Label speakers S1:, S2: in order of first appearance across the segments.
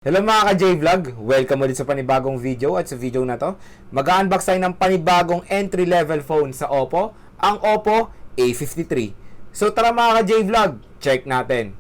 S1: Hello mga ka-J-Vlog! Welcome ulit sa panibagong video at sa video na to, mag-unbox tayo ng panibagong entry-level phone sa Oppo, ang Oppo A53. So tara mga ka-J-Vlog, check natin!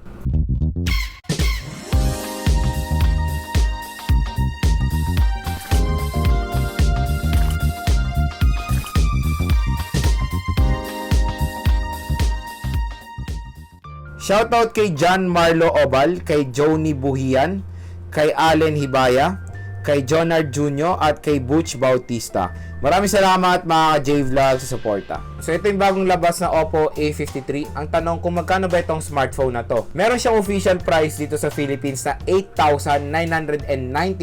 S1: Shoutout kay John Marlo Obal, kay Joni Buhian, kay Allen Hibaya, kay Jonard Jr. at kay Butch Bautista. Maraming salamat mga J-Vlog sa suporta. So ito yung bagong labas na Oppo A53. Ang tanong kung magkano ba itong smartphone na to? Meron siyang official price dito sa Philippines na 8,990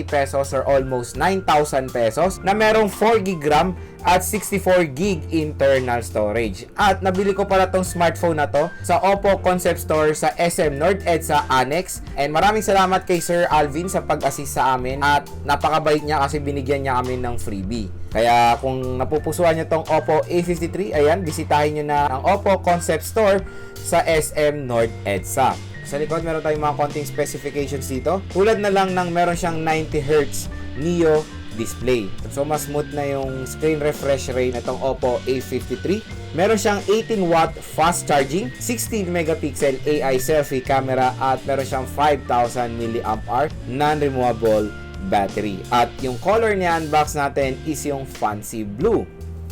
S1: pesos or almost 9,000 pesos na merong 4GB RAM at 64GB internal storage. At nabili ko pala tong smartphone na to sa Oppo Concept Store sa SM North EDSA Annex. And maraming salamat kay Sir Alvin sa pag-assist sa amin at napakabait niya kasi binigyan niya kami ng freebie. Kaya kung napupusuan niyo tong Oppo A53, ayan, bisitahin niyo na ang Oppo Concept Store sa SM North EDSA. Sa likod meron tayong mga konting specifications dito. Tulad na lang ng meron siyang 90Hz Neo display. So mas smooth na yung screen refresh rate nitong Oppo A53. Meron siyang 18W fast charging, 16 megapixel AI selfie camera at meron siyang 5,000 mAh non-removable battery. At yung color niya unbox natin is yung fancy blue.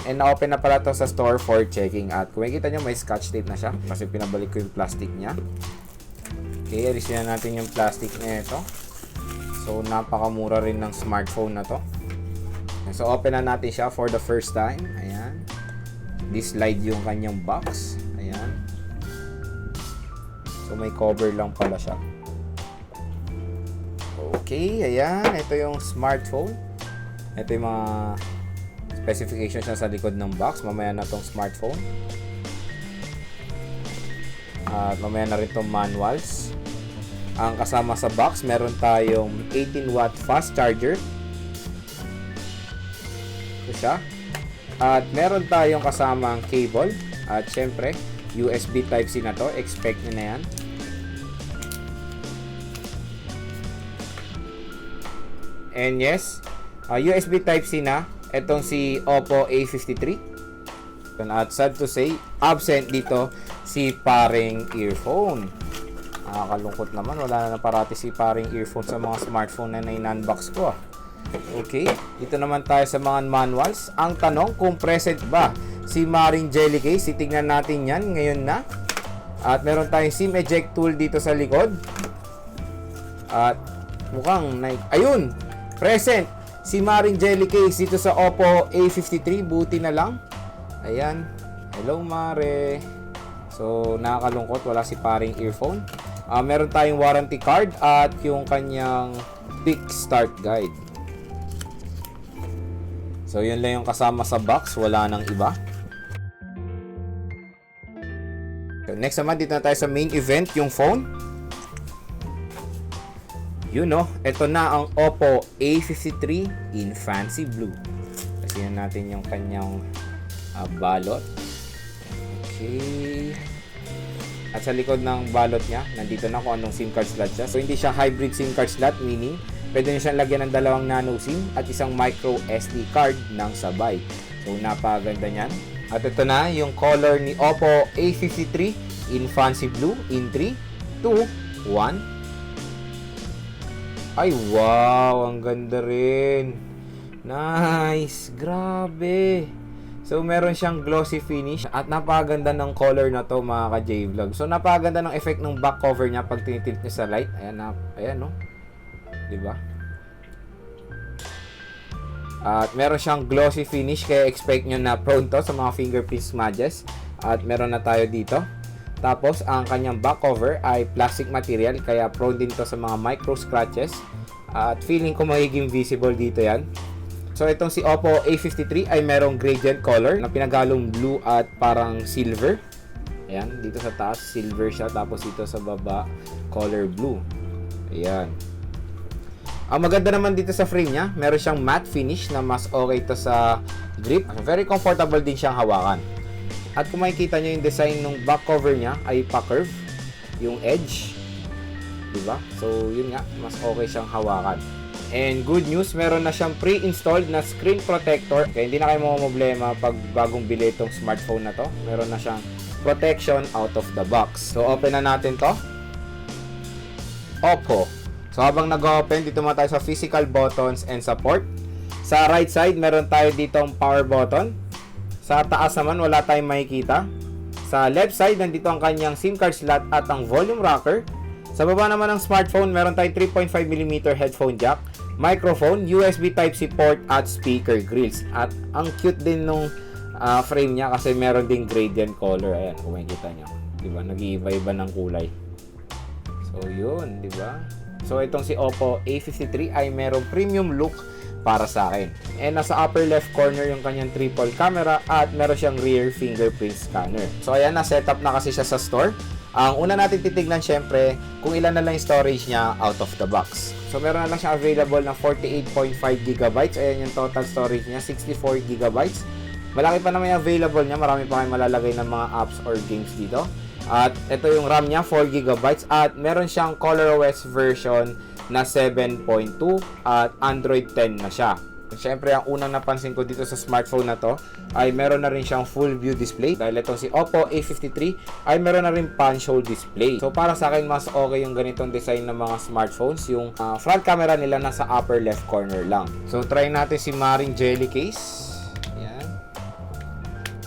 S1: And na-open na pala to sa store for checking. At kung makikita nyo, may scotch tape na siya kasi pinabalik ko yung plastic niya. Okay, alisin na natin yung plastic na ito. So napakamura rin ng smartphone na to. So open na natin siya for the first time. Ayan. This slide yung kanyang box. Ayan. So may cover lang pala siya. Okay, ayan. Ito yung smartphone. Ito yung mga specifications na sa likod ng box. Mamaya na tong smartphone. At mamaya na rin tong manuals. Ang kasama sa box, meron tayong 18W fast charger. Ito siya. At meron tayong kasama ang cable. At syempre, USB Type-C na to. Expect nyo na yan. And yes, USB Type-C na. Itong si Oppo A53. At sad to say, absent dito si paring earphone. Nakakalungkot naman, wala na parati si paring earphone sa mga smartphone na in-unbox ko. Okay, dito naman tayo sa mga manuals. Ang tanong kung present ba si Maring Jelly Case, titignan natin yan ngayon na. At meron tayong SIM eject tool dito sa likod. At mukhang, ayun, present si Maring Jelly Case dito sa Oppo A53, buti na lang. Ayan, hello Mare. So nakakalungkot, wala si paring earphone. Meron tayong warranty card at yung kanyang quick start guide. So yun lang yung kasama sa box, wala nang iba. So, next naman, dito na tayo sa main event, yung phone. You know, ito na ang Oppo A53 in fancy blue. Kasi natin yung kanyang balot. Okay. At sa likod ng balot niya, nandito na kung anong SIM card slot siya. So, hindi siya hybrid SIM card slot, meaning pwede nyo siyang lagyan ng dalawang nano SIM at isang micro SD card ng sabay. So, napaganda niyan. At ito na yung color ni Oppo A53 in fancy blue in 3, 2, 1. Ay, wow! Ang ganda rin. Nice! Grabe! So, meron siyang glossy finish at napakaganda ng color na to mga ka-J-Vlog. So, napakaganda ng effect ng back cover niya pag tinitilt niya sa light. Ayan, ayan no? Diba? At meron siyang glossy finish kaya expect nyo na prone to sa mga fingerprint smudges. At meron na tayo dito. Tapos, ang kanyang back cover ay plastic material kaya prone din to sa mga micro scratches. At feeling ko magiging visible dito yan. So, itong si Oppo A53 ay merong gradient color na pinagalong blue at parang silver. Ayan, dito sa taas, silver siya. Tapos dito sa baba, color blue. Ayan. Ang maganda naman dito sa frame niya, meron siyang matte finish na mas okay to sa grip. Very comfortable din siyang hawakan. At kung makikita nyo yung design ng back cover niya ay pa-curve. Yung edge. diba? So, yun nga, mas okay siyang hawakan. And good news, meron na siyang pre-installed na screen protector. Kaya hindi na kayo problema pag bagong bili itong smartphone na to. Meron na siyang protection out of the box. So, open na natin to. Oppo. So, habang nag-open, dito muna tayo sa physical buttons and support. Sa right side, meron tayo ditong power button. Sa taas naman, wala tayong makikita. Sa left side, nandito ang kanyang SIM card slot at ang volume rocker. Sa baba naman ng smartphone, meron tayong 3.5mm headphone jack, microphone, USB Type-C port at speaker grills. At ang cute din nung frame niya kasi meron ding gradient color. Ayan, kung makikita nyo. Diba? Nag-iiba-iba ng kulay. So, yun. Diba? So, itong si Oppo A53 ay merong premium look para sa akin. And nasa upper left corner yung kanyang triple camera at meron siyang rear fingerprint scanner. So, ayan, na-setup na kasi siya sa store. Ang una natin titignan syempre kung ilan na lang yung storage niya out of the box. So, meron na lang siya available na 48.5GB. Ayan yung total storage niya, 64GB. Malaki pa naman yung available niya. Marami pa kayong malalagay ng mga apps or games dito. At ito yung RAM niya, 4GB. At meron siyang ColorOS version na 7.2 at Android 10 na siya. Siyempre, ang unang napansin ko dito sa smartphone na to ay meron na rin siyang full view display. Dahil itong si Oppo A53 ay meron na rin punch hole display. So, para sa akin, mas okay yung ganitong design ng mga smartphones. Yung front camera nila nasa upper left corner lang. So, try natin si Maring Jelly Case.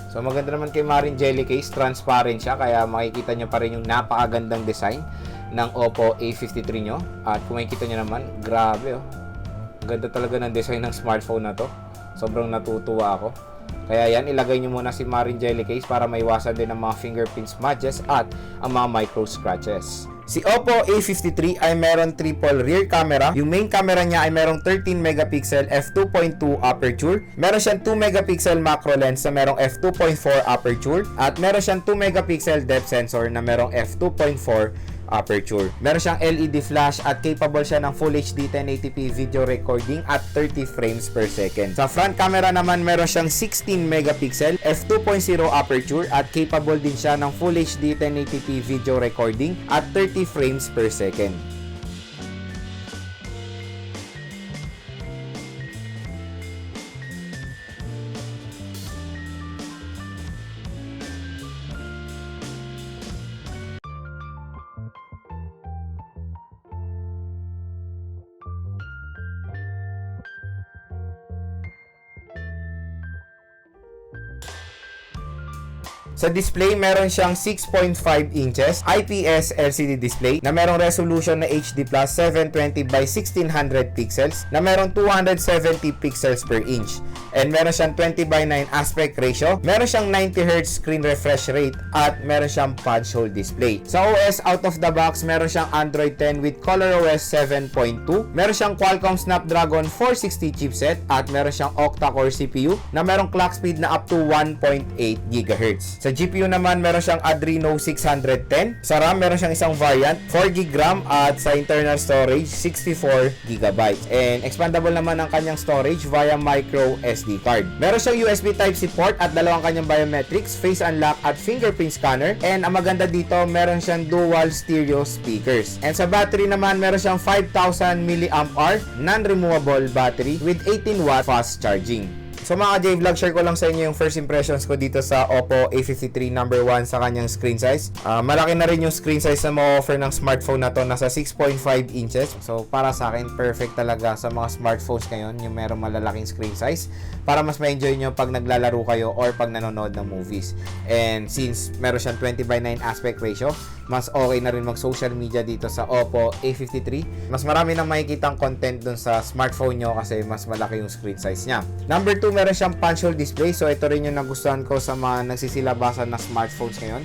S1: So, maganda naman kay Marin Jelly Case, transparent siya, kaya makikita nyo pa rin yung napakagandang design ng Oppo A53 nyo. At kung makikita nyo naman, grabe oh. Ganda talaga ng design ng smartphone na to. Sobrang natutuwa ako. Kaya yan, ilagay nyo muna si Marin Jelly Case para maiwasan din ang mga fingerprint smudges at ang mga micro scratches. Si Oppo A53 ay meron triple rear camera. Yung main camera niya ay merong 13MP f2.2 aperture. Meron siyang 2MP macro lens na merong f2.4 aperture. At meron siyang 2MP depth sensor na merong f2.4 aperture. Meron siyang LED flash at capable siya ng Full HD 1080p video recording at 30 frames per second. Sa front camera naman, meron siyang 16MP f2.0 aperture at capable din siya ng Full HD 1080p video recording at 30 frames per second. Sa display, meron siyang 6.5 inches IPS LCD display na merong resolution na HD+ 720 by 1600 pixels na merong 270 pixels per inch. And meron siyang 20:9 aspect ratio, meron siyang 90Hz screen refresh rate at meron siyang punch hole display. Sa OS out of the box, meron siyang Android 10 with ColorOS 7.2, meron siyang Qualcomm Snapdragon 460 chipset at meron siyang octa-core CPU na merong clock speed na up to 1.8 GHz. Sa GPU naman, meron siyang Adreno 610. Sa RAM, meron siyang isang variant, 4GB RAM at sa internal storage, 64GB. And expandable naman ang kanyang storage via micro SD card. Meron siyang USB Type-C port at dalawang kanyang biometrics, face unlock at fingerprint scanner. And ang maganda dito, meron siyang dual stereo speakers. And sa battery naman, meron siyang 5,000 mAh non-removable battery with 18W fast charging. So mga J-Vlog, share ko lang sa inyo yung first impressions ko dito sa Oppo A53 number 1 sa kanyang screen size. Malaki na rin yung screen size na ma-offer ng smartphone na to, nasa 6.5 inches. So para sa akin, perfect talaga sa mga smartphones ngayon yung merong malalaking screen size para mas ma-enjoy nyo pag naglalaro kayo or pag nanonood ng movies. And since meron siyang 20:9 aspect ratio, mas okay na rin mag-social media dito sa Oppo A53. Mas marami nang makikitang content dun sa smartphone nyo kasi mas malaki yung screen size niya. Number 2, meron siyang punch hole display. So ito rin yung nagustuhan ko sa mga nagsisilabasan na smartphones ngayon.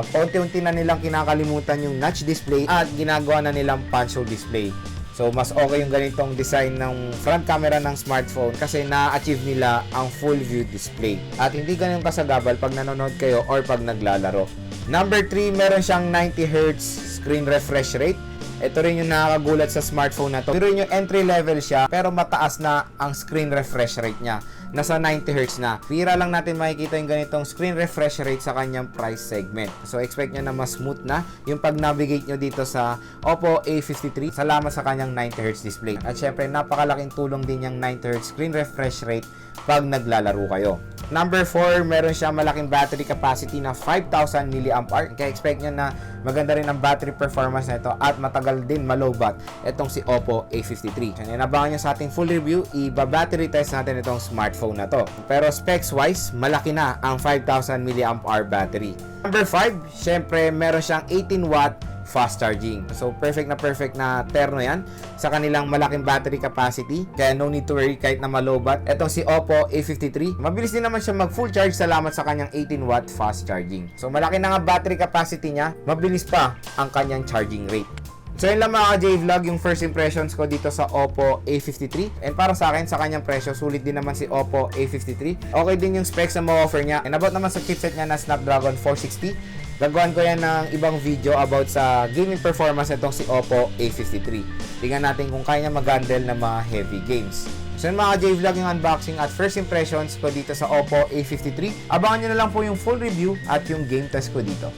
S1: Paunti-unti na nilang kinakalimutan yung notch display at ginagawa na nilang punch hole display. So mas okay yung ganitong design ng front camera ng smartphone kasi na-achieve nila ang full view display. At hindi ganun kasagabal pag nanonood kayo or pag naglalaro. Number 3, meron siyang 90Hz screen refresh rate. Ito rin yung nakakagulat sa smartphone na to. Pero yung entry level siya, pero mataas na ang screen refresh rate niya. Nasa 90Hz na. Bira lang natin makikita yung ganitong screen refresh rate sa kanyang price segment. So, expect nyo na mas smooth na yung pag-navigate nyo dito sa Oppo A53. Salamat sa kanyang 90Hz display. At syempre, napakalaking tulong din yung 90Hz screen refresh rate pag naglalaro kayo. Number 4, meron siya malaking battery capacity na 5,000 mAh. Kaya expect nyo na maganda rin ang battery performance na ito at matagal din malobat itong si Oppo A53. So, inabangan nyo sa ating full review, iba-battery test natin itong smartphone na to. Pero specs wise, malaki na ang 5,000 mAh battery. Number 5, syempre meron siyang 18W fast charging. So, perfect na terno yan sa kanilang malaking battery capacity. Kaya no need to worry kahit na malobat. Etong si Oppo A53, mabilis din naman siya mag full charge salamat sa kanyang 18W fast charging. So, malaki na nga battery capacity niya, mabilis pa ang kanyang charging rate. So yun lang mga J-Vlog, yung first impressions ko dito sa Oppo A53. And para sa akin, sa kanyang presyo, sulit din naman si Oppo A53. Okay din yung specs na ma-offer niya. And about naman sa chipset niya na Snapdragon 460, gagawan ko yan ng ibang video about sa gaming performance nitong si Oppo A53. Tingnan natin kung kaya niya mag-handle ng mga heavy games. So yun mga J-Vlog, yung unboxing at first impressions ko dito sa Oppo A53. Abangan nyo na lang po yung full review at yung game test ko dito.